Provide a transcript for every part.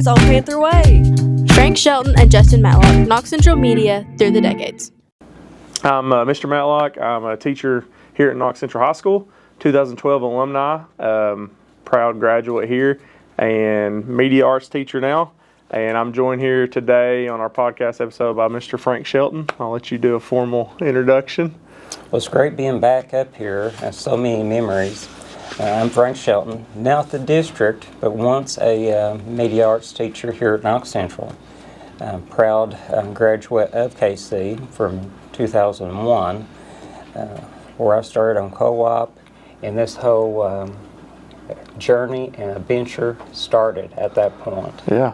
Stories on Panther Way. Frank Shelton and Justin Matlock, Knox Central Media through the decades. I'm Mr. Matlock. I'm a teacher here at Knox Central High School, 2012 alumni, proud graduate here, and media arts teacher now. And I'm joined here today on our podcast episode by Mr. Frank Shelton. I'll let you do a formal introduction. Well, it's great being back up here. I have so many memories. I'm Frank Shelton, now at the district, but once a media arts teacher here at Knox Central. I'm proud graduate of KC from 2001, where I started on co-op, and this whole journey and adventure started at that point. Yeah.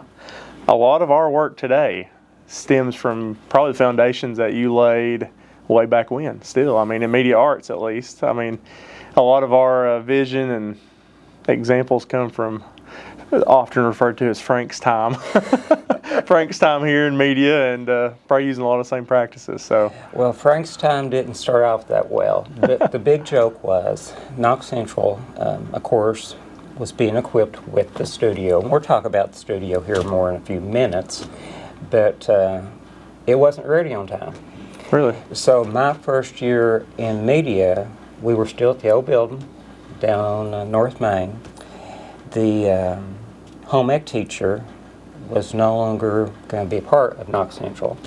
A lot of our work today stems from probably the foundations that you laid way back when, still. I mean, in media arts at least. I mean, a lot of our vision and examples come from, often referred to as Frank's time. Frank's time here in media, and probably using a lot of the same practices. So, well, Frank's time didn't start off that well. The big joke was Knox Central, of course, was being equipped with the studio. We'll talk about the studio here more in a few minutes, but it wasn't ready on time. Really? So my first year in media, we were still at the old building down on North Main. The home ec teacher was no longer going to be a part of Knox Central.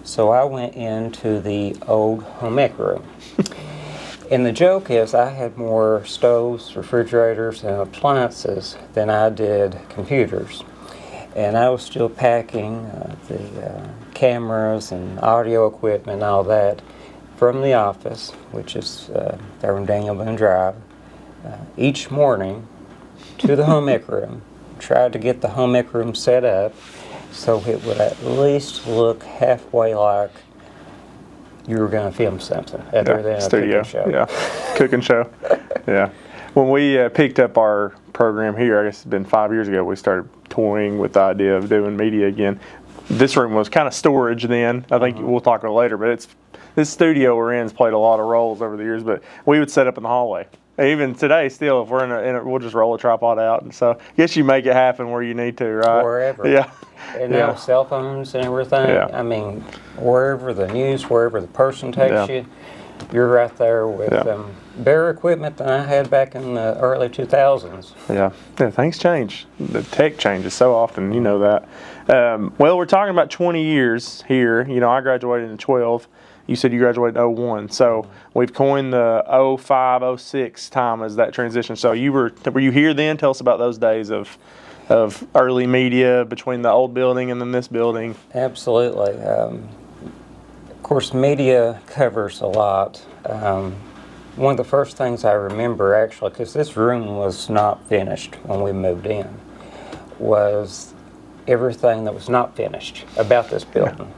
So I went into the old home ec room. And the joke is I had more stoves, refrigerators, and appliances than I did computers. And I was still packing the cameras and audio equipment and all that from the office, which is there on Daniel Boone Drive, each morning to the home ec room. Tried to get the home ec room set up so it would at least look halfway like you were going to film something other than a studio cooking show. Yeah, cooking show. Yeah. When we picked up our program here, I guess it's been 5 years ago, we started toying with the idea of doing media again. This room was kind of storage then. I think we'll talk about it later, but this studio we're in has played a lot of roles over the years, but we would set up in the hallway. Even today, still, if we're in a, we'll just roll a tripod out. And so I guess you make it happen where you need to, right? Wherever. Yeah. And now cell phones and everything. Yeah. I mean, wherever the news, wherever the person takes you, you're right there with better equipment than I had back in the early 2000s. Yeah, things change. The tech changes so often, you know that. Well, we're talking about 20 years here. You know, I graduated in 12. You said you graduated in 01. So we've coined the 05, 06 time as that transition. So were you here then? Tell us about those days of early media between the old building and then this building. Absolutely. Of course, media covers a lot. One of the first things I remember, actually, because this room was not finished when we moved in, was everything that was not finished about this building.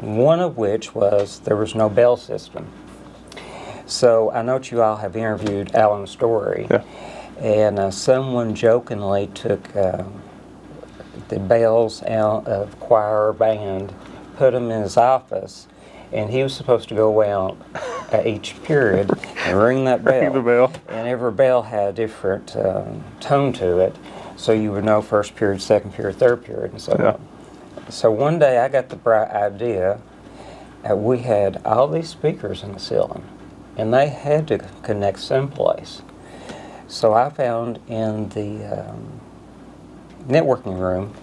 One of which was there was no bell system. So I know that you all have interviewed Alan Story, and someone jokingly took the bells out of choir or band, put them in his office, and he was supposed to go out at each period and ring that bell. Ring the bell. And every bell had a different tone to it, so you would know first period, second period, third period, and so on. So one day I got the bright idea that we had all these speakers in the ceiling, and they had to connect someplace. So I found in the networking room,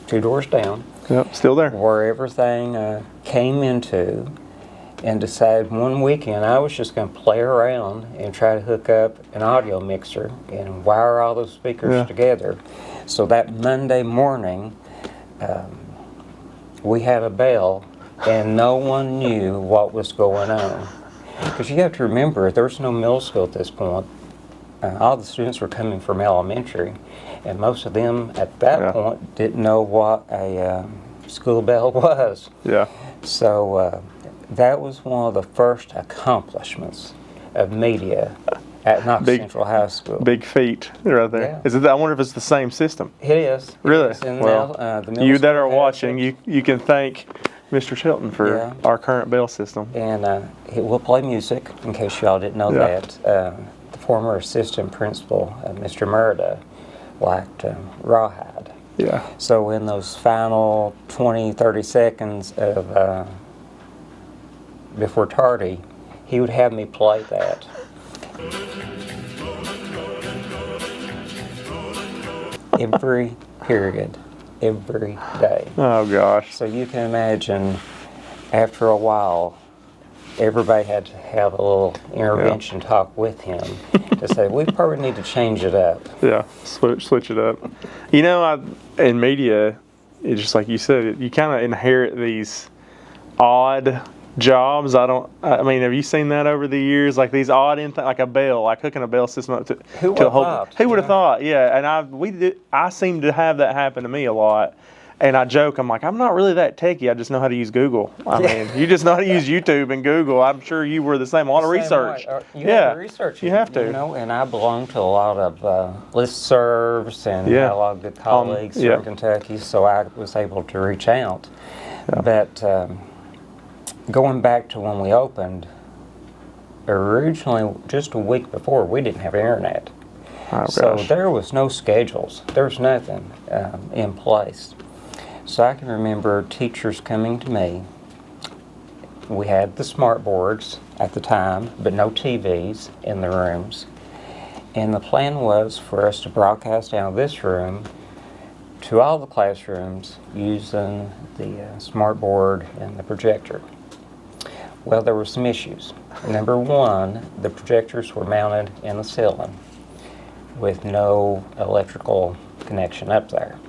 2 doors down, still there, where everything came into, and decided one weekend I was just going to play around and try to hook up an audio mixer and wire all those speakers together. So that Monday morning, we had a bell, and no one knew what was going on. Because you have to remember, there was no middle school at this point. All the students were coming from elementary, and most of them at that point didn't know what a school bell was. Yeah. So that was one of the first accomplishments of media at Knox Central High School. Big feat right there. Yeah. Is it? I wonder if it's the same system. It is. Really? It is. Well, you that are watching, you can thank Mr. Shelton for our current bell system. And it will play music, in case y'all didn't know that. The former assistant principal, Mr. Murda, liked Rawhide. Yeah. So in those final 20, 30 seconds of before tardy, he would have me play that. Every period, every day. Oh gosh. So you can imagine, after a while, everybody had to have a little intervention talk with him to say, we probably need to change it up. Yeah, switch it up. You know, in media, it's just like you said, you kind of inherit these odd jobs. I mean, have you seen that over the years? Like these odd, like a bell, like hooking a bell system up to Who would have thought? Who would have thought? Yeah, and I seem to have that happen to me a lot. And I joke, I'm like, I'm not really that techie. I just know how to use Google. I mean, you just know how to use YouTube and Google. I'm sure you were the same. A lot of research. You have to research. You have to. You know, and I belong to a lot of listservs and had a lot of good colleagues from Kentucky, so I was able to reach out. Yeah. But going back to when we opened, originally, just a week before, we didn't have internet. Oh, so gosh. there was no schedules. There was nothing in place. So I can remember teachers coming to me. We had the smart boards at the time, but no TVs in the rooms. And the plan was for us to broadcast out of this room to all the classrooms using the smart board and the projector. Well, there were some issues. Number one, the projectors were mounted in the ceiling with no electrical connection up there.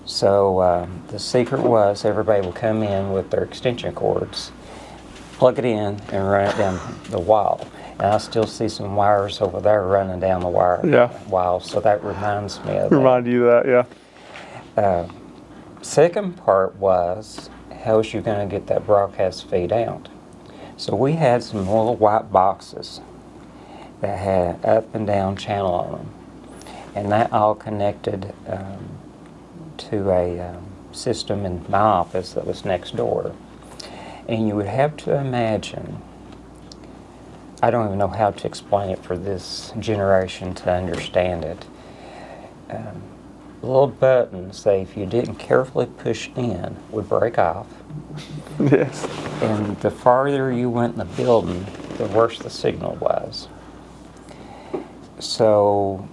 So the secret was everybody would come in with their extension cords, plug it in, and run it down the wall. And I still see some wires over there running down the wall, so that reminds me of that. Remind you of that, yeah. Second part was, how was you going to get that broadcast feed out? So we had some little white boxes that had up and down channel on them. And that all connected to a system in my office that was next door. And you would have to imagine, I don't even know how to explain it for this generation to understand it. Little buttons, say if you didn't carefully push in, would break off. Yes. And the farther you went in the building, the worse the signal was. So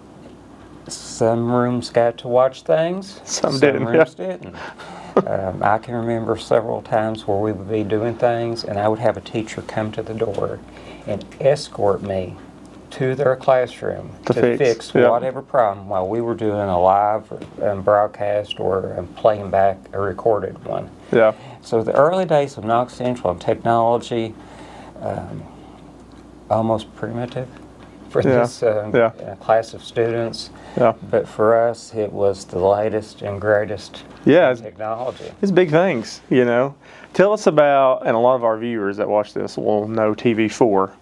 some rooms got to watch things, some rooms didn't. I can remember several times where we would be doing things and I would have a teacher come to the door and escort me to their classroom to fix whatever problem while we were doing a live broadcast or playing back a recorded one. Yeah. So the early days of Knox Central and technology, almost primitive for this class of students. Yeah. But for us, it was the latest and greatest technology. It's big things, you know. Tell us about, and a lot of our viewers that watch this will know TV4,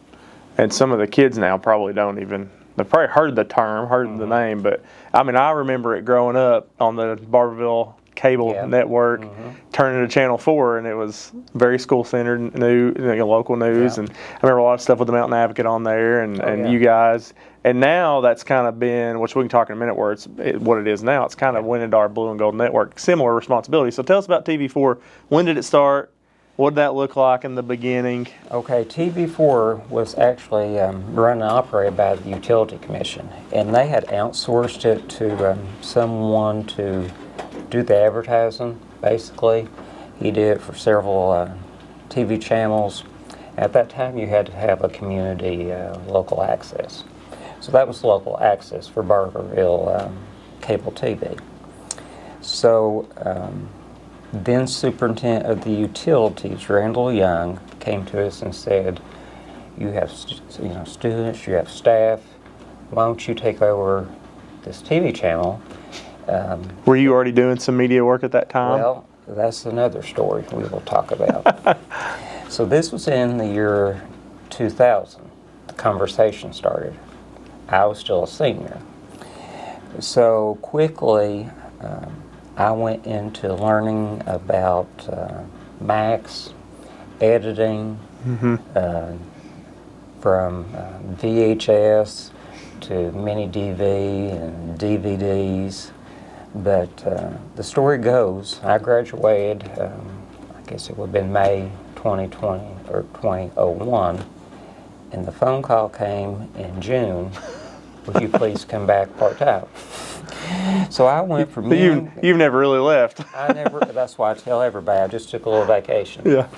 and some of the kids now probably don't even, they've probably heard the term, heard the name, but I mean, I remember it growing up on the Barberville cable network, turning to Channel 4, and it was very school-centered news, local news, and I remember a lot of stuff with the Mountain Advocate on there, and you guys. And now that's kind of been, which we can talk in a minute where what it is now, it's kind of went into our Blue and Gold Network, similar responsibility. So tell us about TV4. When did it start? What did that look like in the beginning? Okay, TV4 was actually run and operated by the Utility Commission, and they had outsourced it to someone to do the advertising, basically. He did it for several TV channels. At that time, you had to have a community local access. So that was local access for Barberville cable TV. So then Superintendent of the Utilities, Randall Young, came to us and said, you have students, you have staff, why don't you take over this TV channel? Were you already doing some media work at that time? Well, that's another story we will talk about. So this was in the year 2000. The conversation started. I was still a senior. So quickly, I went into learning about Max, editing, from VHS to mini DV and DVDs. But the story goes, I graduated, I guess it would have been May 2020 or 2001, and the phone call came in June, would you please come back part-time? So I went from... You've never really left. That's why I tell everybody, I just took a little vacation. Yeah,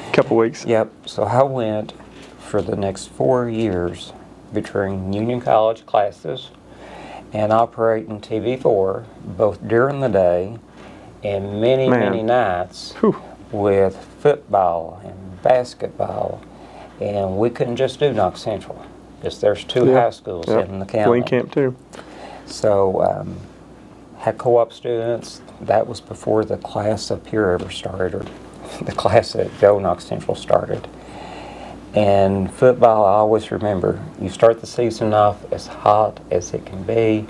a couple weeks. Yep, so I went for the next 4 years between Union College classes and operating TV4, both during the day and many nights. Whew. With football and basketball, and we couldn't just do Knox Central, because there's two high schools in the county. Glen Camp too. So had co-op students. That was before the class up here ever started, or the class at Go Knox Central started. And football, I always remember, you start the season off as hot as it can be,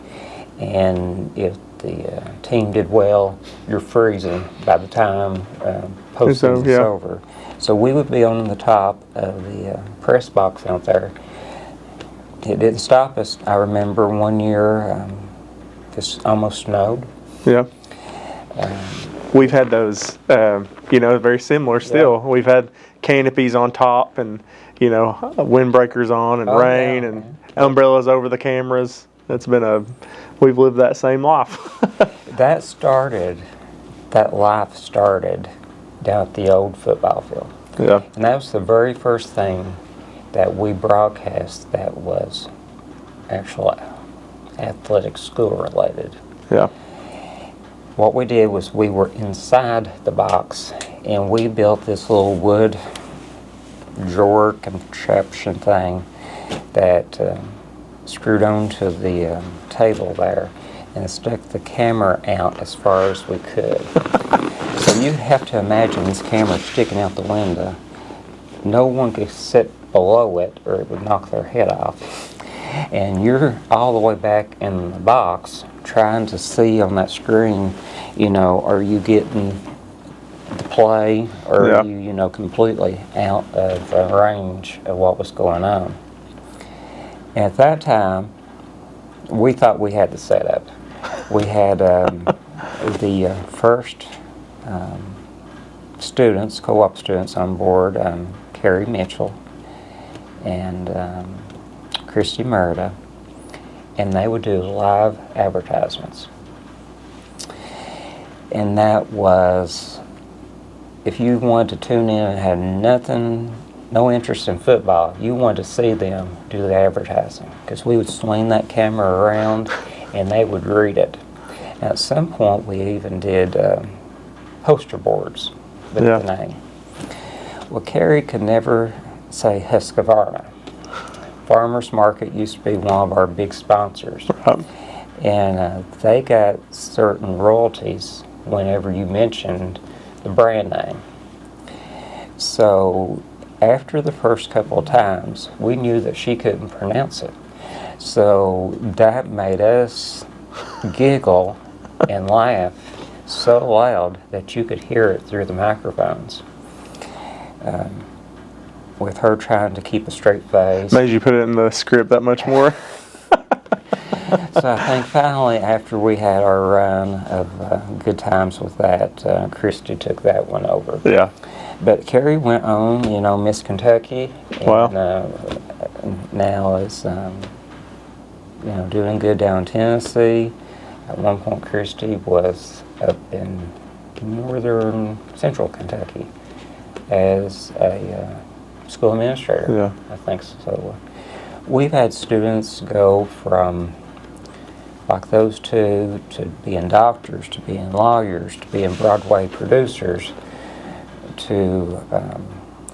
and if the team did well, you're freezing by the time postseason's over. So we would be on the top of the press box out there. It didn't stop us. I remember one year, it almost snowed. Yeah. We've had those, very similar still. Yeah. We've had canopies on top and, windbreakers on and rain and umbrellas over the cameras. We've lived that same life. That life started down at the old football field. Yeah. And that was the very first thing that we broadcast that was actual athletic school related. Yeah. What we did was we were inside the box and we built this little wood drawer contraption thing that screwed onto the table there and stuck the camera out as far as we could. So you have to imagine this camera sticking out the window. No one could sit below it or it would knock their head off. And you're all the way back in the box trying to see on that screen, are you getting the play or are you, completely out of range of what was going on. And at that time, we thought we had the setup. We had the first students, co-op students on board, Carrie Mitchell and Christy Merida, and they would do live advertisements. And that was, if you wanted to tune in and had no interest in football, you wanted to see them do the advertising, because we would swing that camera around and they would read it. And at some point we even did poster boards with the name. Well, Carrie could never say Husqvarna. Farmers Market used to be one of our big sponsors. And they got certain royalties whenever you mentioned the brand name. So after the first couple of times, we knew that she couldn't pronounce it. So that made us giggle and laugh so loud that you could hear it through the microphones. With her trying to keep a straight face. Made you put it in the script that much more? So I think finally, after we had our run of good times with that, Christy took that one over. Yeah. But Carrie went on, Miss Kentucky. Wow. And now is, doing good down in Tennessee. At one point, Christy was up in northern central Kentucky as a school administrator. Yeah. I think so. We've had students go from like those two to being doctors, to being lawyers, to being Broadway producers, to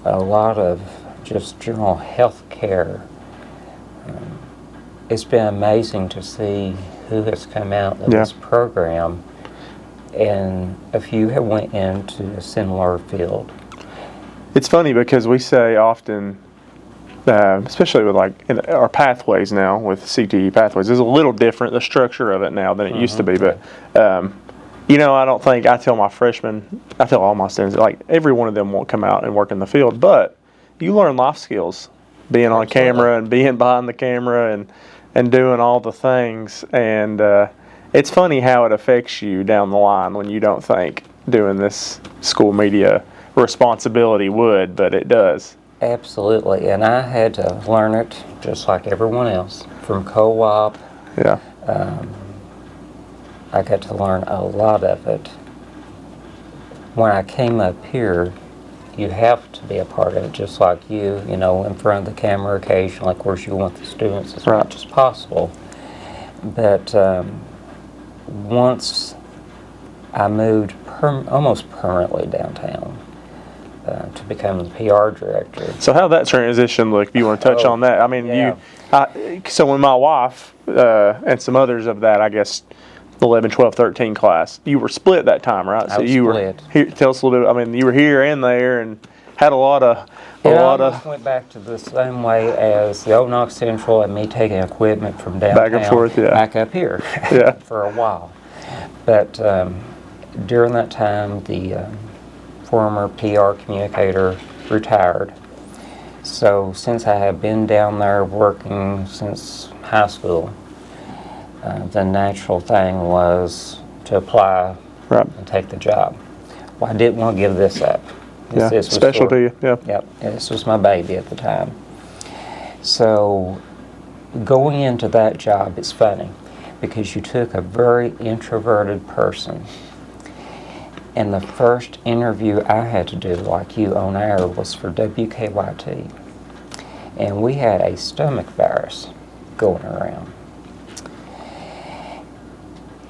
a lot of just general health care. It's been amazing to see who has come out of this program, and a few have went into a similar field. It's funny because we say often, especially with in our pathways now with CTE pathways, it's a little different, the structure of it now than it used to be. But I don't think I tell all my students, every one of them won't come out and work in the field, but you learn life skills being on camera and being behind the camera and doing all the things, and it's funny how it affects you down the line when you don't think doing this school media responsibility would, but it does. Absolutely, and I had to learn it just like everyone else from co-op. Yeah. I got to learn a lot of it. When I came up here, you have to be a part of it, just like you know, in front of the camera occasionally. Of course, you want the students as much as possible. But once I moved almost permanently downtown to become the PR director. So how that transition look, if you want to touch on that? I mean, yeah. So when my wife and some others of that, I guess, 11, 12, 13 class, you were split that time, right? I was you split. were here, tell us a little bit. I mean, you were here and there, and had a lot of. Went back to the same way as the old Knox Central and me taking equipment from downtown back and forth, back up here yeah. for a while. But during that time, the former PR communicator retired. So since I have been down there working since high school, the natural thing was to apply and take the job. Well, I didn't want to give this up. This was special to you. Yeah. Yep. This was my baby at the time. So going into that job, it's funny because you took a very introverted person, and the first interview I had to do, like you, on air was for WKYT, and we had a stomach virus going around.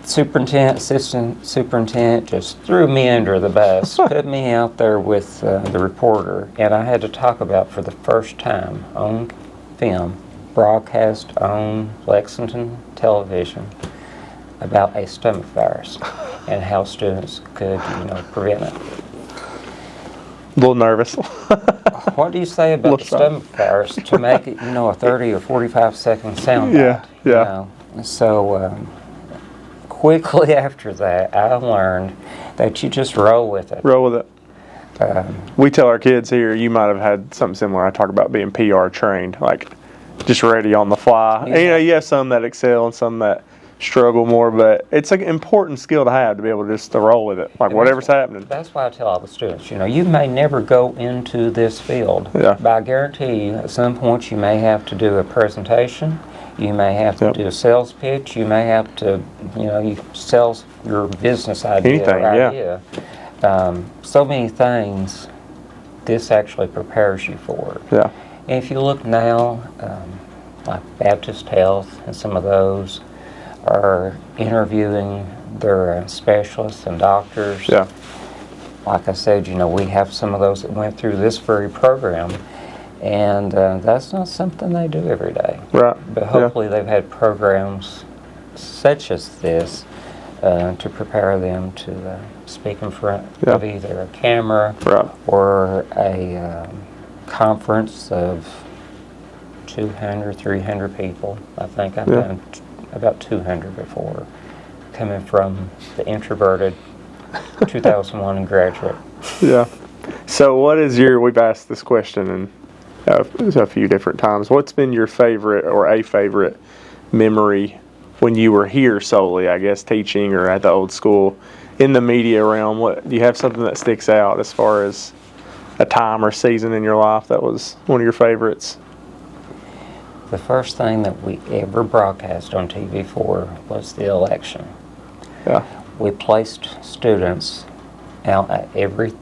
Assistant superintendent just threw me under the bus, put me out there with the reporter, and I had to talk about for the first time on film, broadcast on Lexington television, about a stomach virus and how students could, prevent it. A little nervous. What do you say about the stomach virus to make it, a 30 or 45-second sound bite? Yeah. So quickly after that, I learned that you just roll with it. Roll with it. We tell our kids here, you might have had something similar. I talk about being PR trained, like just ready on the fly. Yeah. And, you have some that excel and some that struggle more, but it's an important skill to have to be able to roll with it, like and whatever's happening. That's why I tell all the students, you may never go into this field, but I guarantee you at some point you may have to do a presentation, you may have to do a sales pitch, you may have to, you sell your business idea. So many things this actually prepares you for. Yeah. And if you look now, like Baptist Health and some of those are interviewing their specialists and doctors. Yeah. Like I said, we have some of those that went through this very program, and that's not something they do every day. Right. But hopefully they've had programs such as this to prepare them to speak in front of either a camera or a conference of 200, 300 people. I think I've done about 200 before, coming from the introverted 2001 graduate. Yeah. So what is we've asked this question a few different times. What's been your favorite or a favorite memory when you were here solely, I guess, teaching or at the old school in the media realm? What do you have something that sticks out as far as a time or season in your life that was one of your favorites? The first thing that we ever broadcast on TV for was the election. Yeah. We placed students out at every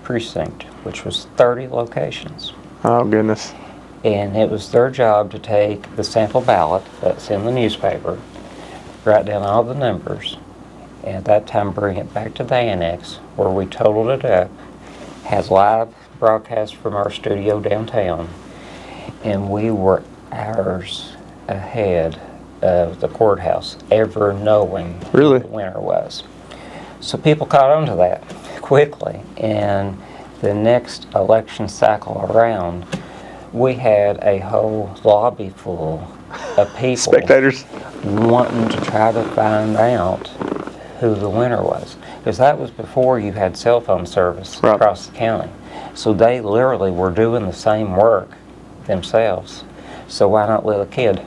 precinct, which was 30 locations. Oh, goodness. And it was their job to take the sample ballot that's in the newspaper, write down all the numbers, and at that time bring it back to the annex where we totaled it up, has live broadcast from our studio downtown, and we were hours ahead of the courthouse, ever knowing who the winner was. So people caught on to that quickly, and the next election cycle around, we had a whole lobby full of people, spectators, wanting to try to find out who the winner was, because that was before you had cell phone service across the county. So they literally were doing the same work themselves. So why not let a kid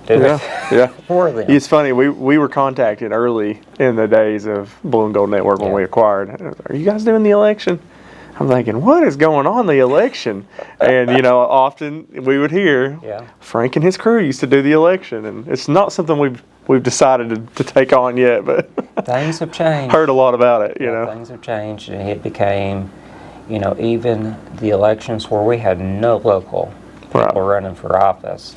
did it Yeah. for them. It's funny. We were contacted early in the days of Blue and Gold Network when Yeah. we acquired. Are you guys doing the election? I'm thinking, what is going on the election? And often we would hear Yeah. Frank and his crew used to do the election, and it's not something we've decided to take on yet, but Things have changed. heard a lot about it. Things have changed, and it became, even the elections where we had no local people running for office.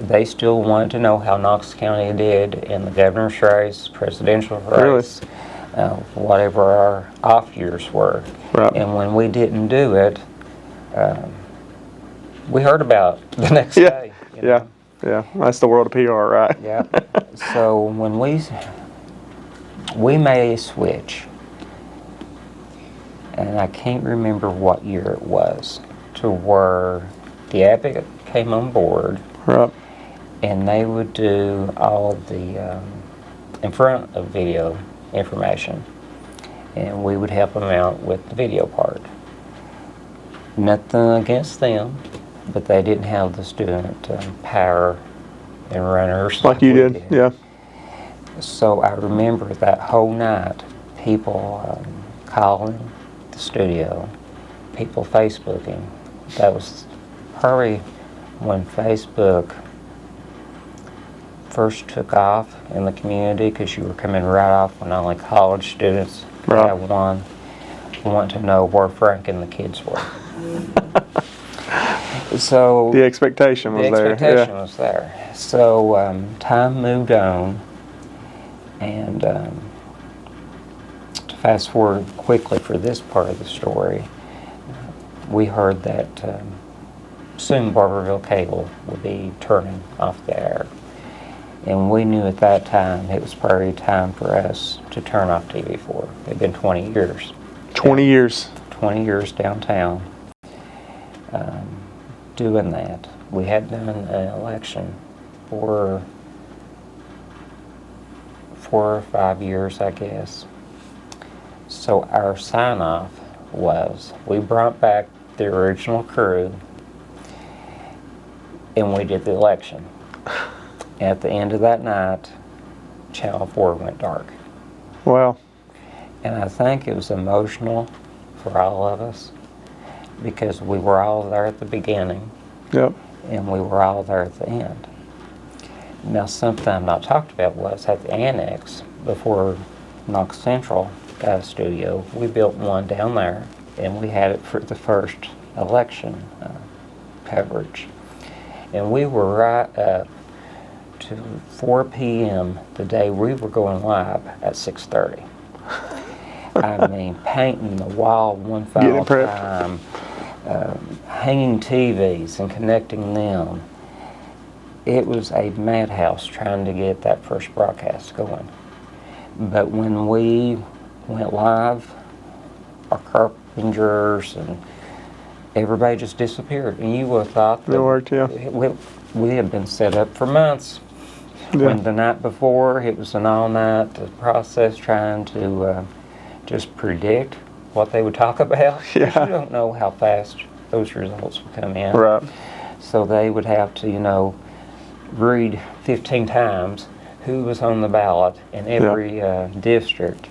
They still wanted to know how Knox County did in the governor's race, presidential race, whatever our off years were. Right. And when we didn't do it, we heard about it the next day. Yeah. That's the world of PR, right? Yeah. So when we made a switch, and I can't remember what year it was, to where the Advocate came on board, Right. and they would do all the in front of video information, and we would help them out with the video part. Nothing against them, but they didn't have the student power and runners Like you we did. Yeah. So I remember that whole night, people calling the studio, people Facebooking. That was probably when Facebook first took off in the community, because you were coming right off when only college students Right. had one. Want to know where Frank and the kids were. So The expectation was the there. expectation was there. So time moved on, and to fast forward quickly for this part of the story, we heard that soon Barberville Cable would be turning off the air. And we knew at that time it was probably time for us to turn off TV4. It had been 20 years. 20 years. 20 years downtown doing that. We had done an election for 4 or 5 years, I guess. So our sign-off was we brought back the original crew and we did the election. At the end of that night, Channel 4 went dark. Wow. And I think it was emotional for all of us, because we were all there at the beginning Yep. and we were all there at the end. Now, something I've not talked about was at the annex, before Knox Central got a studio, we built one down there, and we had it for the first election coverage. And we were right up to 4 p.m. the day we were going live at 6:30. I mean, painting the wall one file at a time, hanging TVs and connecting them. It was a madhouse trying to get that first broadcast going. But when we went live, our carpenters and everybody just disappeared. And you would have thought that It worked, yeah. we had been set up for months. Yeah. When the night before, it was an all-night process trying to just predict what they would talk about. 'Cause Yeah. You don't know how fast those results would come in. Right. So they would have to, read 15 times who was on the ballot in every district.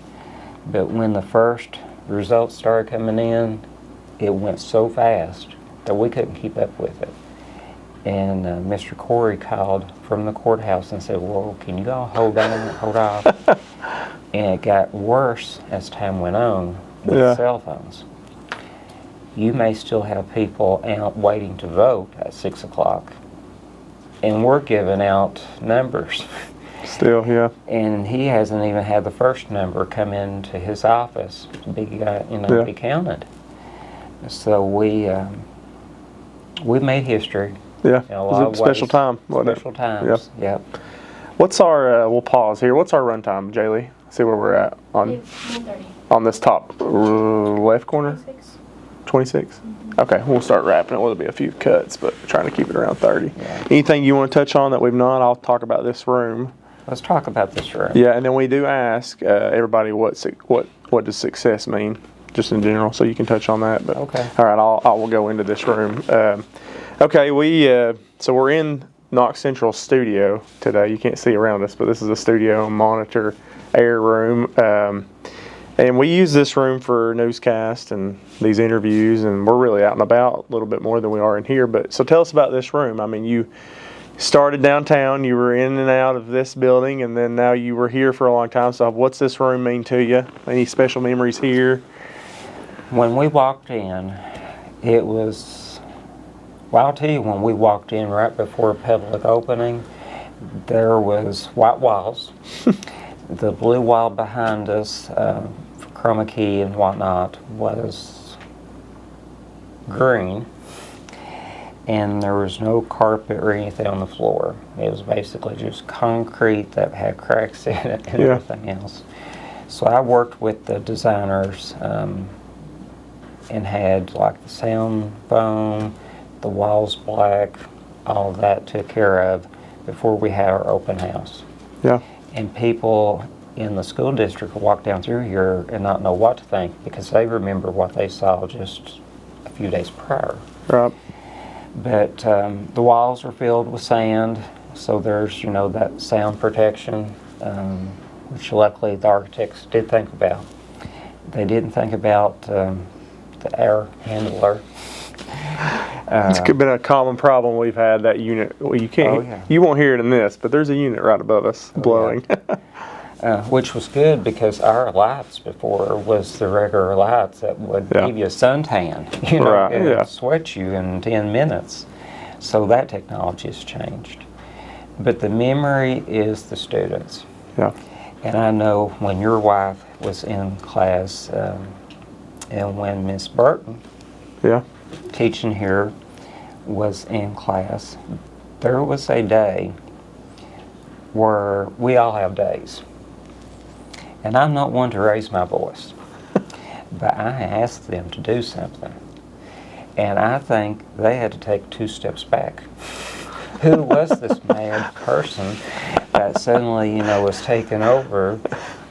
But when the first results started coming in, it went so fast that we couldn't keep up with it. And Mr. Corey called from the courthouse and said, "Whoa, can you all hold on, hold off?" And it got worse as time went on with cell phones. You may still have people out waiting to vote at 6 o'clock, and we're giving out numbers. Still, yeah. And he hasn't even had the first number come into his office to be, be counted. So we made history. Yeah. In a It lot was of a special ways. time, wasn't it? Special times. Yep. What's our, we'll pause here. What's our run time, Jaylee? See where we're at on this top left corner? 26? Okay, we'll start wrapping it. Well, there'll be a few cuts, but trying to keep it around 30. Yeah. Anything you want to touch on that we've not? I'll talk about this room. Let's talk about this room. Yeah, and then we do ask everybody what does success mean, just in general, so you can touch on that. But Okay. all right, I will go into this room. Okay, so we're in Knox Central studio today. You can't see around us, but this is a studio monitor air room. And we use this room for newscasts and these interviews, and we're really out and about a little bit more than we are in here. But so tell us about this room. I mean, you started downtown, you were in and out of this building, and then now you were here for a long time. So what's this room mean to you? Any special memories here? When we walked in, it was, well, I'll tell you, when we walked in right before public opening, there was white walls. The blue wall behind us, for chroma key and whatnot, was green, and there was no carpet or anything on the floor. It was basically just concrete that had cracks in it and everything else. So I worked with the designers and had like the sound foam, the walls black, all of that took care of before we had our open house. Yeah. And people in the school district will walk down through here and not know what to think because they remember what they saw just a few days prior. Right. But the walls are filled with sand, so there's, that sound protection, which luckily the architects did think about. They didn't think about the air handler. It's been a common problem we've had, that unit. Well, you can't, you won't hear it in this, but there's a unit right above us blowing. Which was good because our lights before was the regular lights that would give you a suntan, and sweat you in 10 minutes. So that technology has changed. But the memory is the students. Yeah. And I know when your wife was in class and when Miss Burton teaching here was in class, there was a day where we all have days. And I'm not one to raise my voice, but I asked them to do something. And I think they had to take 2 steps back. Who was this mad person that suddenly, was taking over,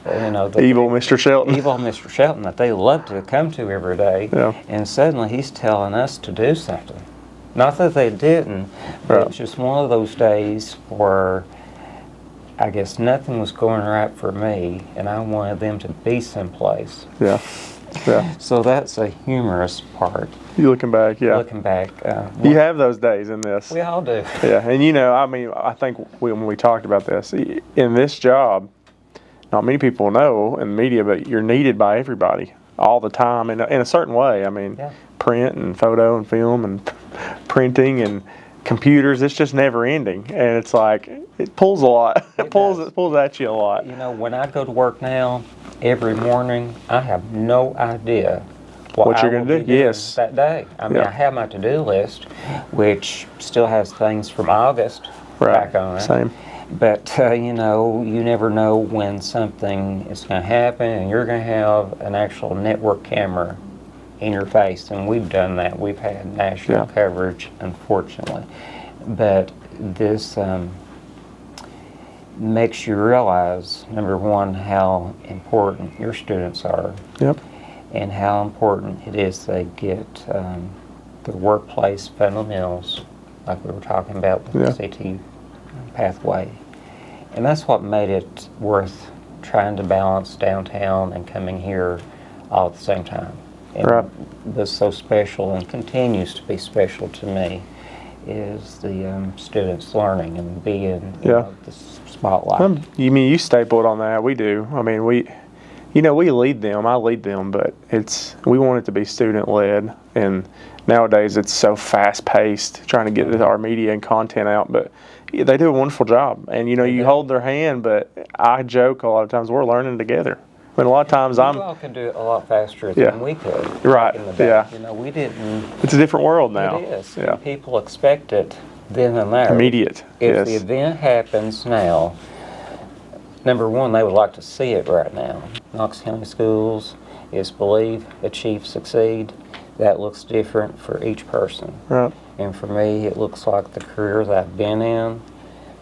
the evil Mr. Shelton. Evil Mr. Shelton that they love to come to every day. Yeah. And suddenly he's telling us to do something. Not that they didn't, but it's just one of those days where I guess nothing was going right for me, and I wanted them to be someplace. Yeah. So that's a humorous part. You looking back, Looking back. You have those days in this. We all do. Yeah, and I think when we talked about this, in this job, not many people know in media, but you're needed by everybody all the time in a certain way. I mean, print and photo and film and printing and computers, it's just never ending, and it's like it pulls a lot. It pulls at you a lot. When I go to work now, every morning I have no idea what you're going to do. Yes, that day. I mean, I have my to-do list, which still has things from August back on it. Same. But you never know when something is going to happen, and you're going to have an actual network camera in your face, and we've done that. We've had national coverage, unfortunately. But this makes you realize, number one, how important your students are. Yep. And how important it is they get the workplace fundamentals, like we were talking about with the CT pathway. And that's what made it worth trying to balance downtown and coming here all at the same time. And was so special and continues to be special to me is the students learning and being the spotlight. You mean you stapled on that? We do. I mean, we lead them. I lead them, but we want it to be student led. And nowadays it's so fast paced, trying to get our media and content out. But they do a wonderful job. And you hold their hand. But I joke a lot of times we're learning together. I mean, a lot of times you all can do it a lot faster than we could. Right. In the day. We didn't. It's a different world now. It is. Yeah. People expect it then and there. Immediate. If the event happens now, number one, they would like to see it right now. Knox County Schools is believe, achieve, succeed. That looks different for each person. Right. And for me, it looks like the career that I've been in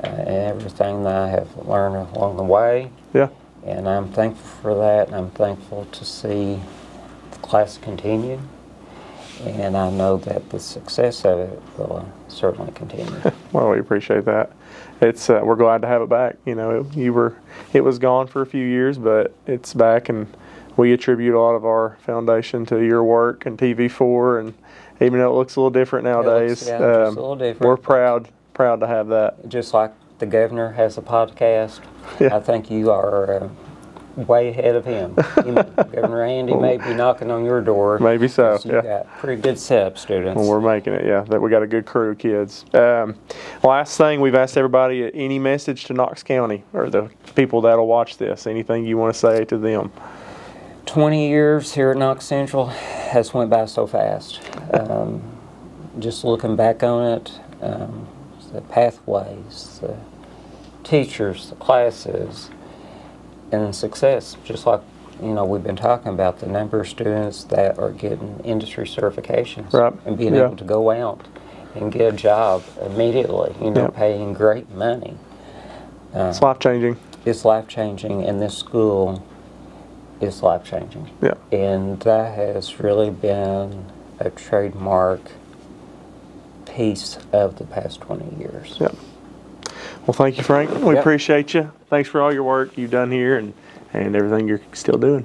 and everything that I have learned along the way. Yeah. And I'm thankful for that, and I'm thankful to see the class continue. and I know that the success of it will certainly continue. Well, we appreciate that. It's we're glad to have it back. You know, it was gone for a few years, but it's back, and we attribute a lot of our foundation to your work and TV4, and even though it looks a little different nowadays, just a little different. We're proud to have that. Just like the governor has a podcast, Yeah. I think you are way ahead of him. Governor Andy may be knocking on your door. Maybe so. You Yeah. got pretty good setup students. Well, we're making it. Yeah, that we got a good crew of kids. Last thing, we've asked everybody any message to Knox County or the people that'll watch this. Anything you want to say to them? 20 years here at Knox Central has went by so fast. Just looking back on it, the pathways, the teachers, the classes, and success, just like we've been talking about the number of students that are getting industry certifications, Right. and being able to go out and get a job immediately, paying great money. It's life changing. It's life changing, and this school is life changing. Yeah. And that has really been a trademark piece of the past 20 years. Yeah. Well, thank you, Frank. We Yep. appreciate you. Thanks for all your work you've done here and everything you're still doing.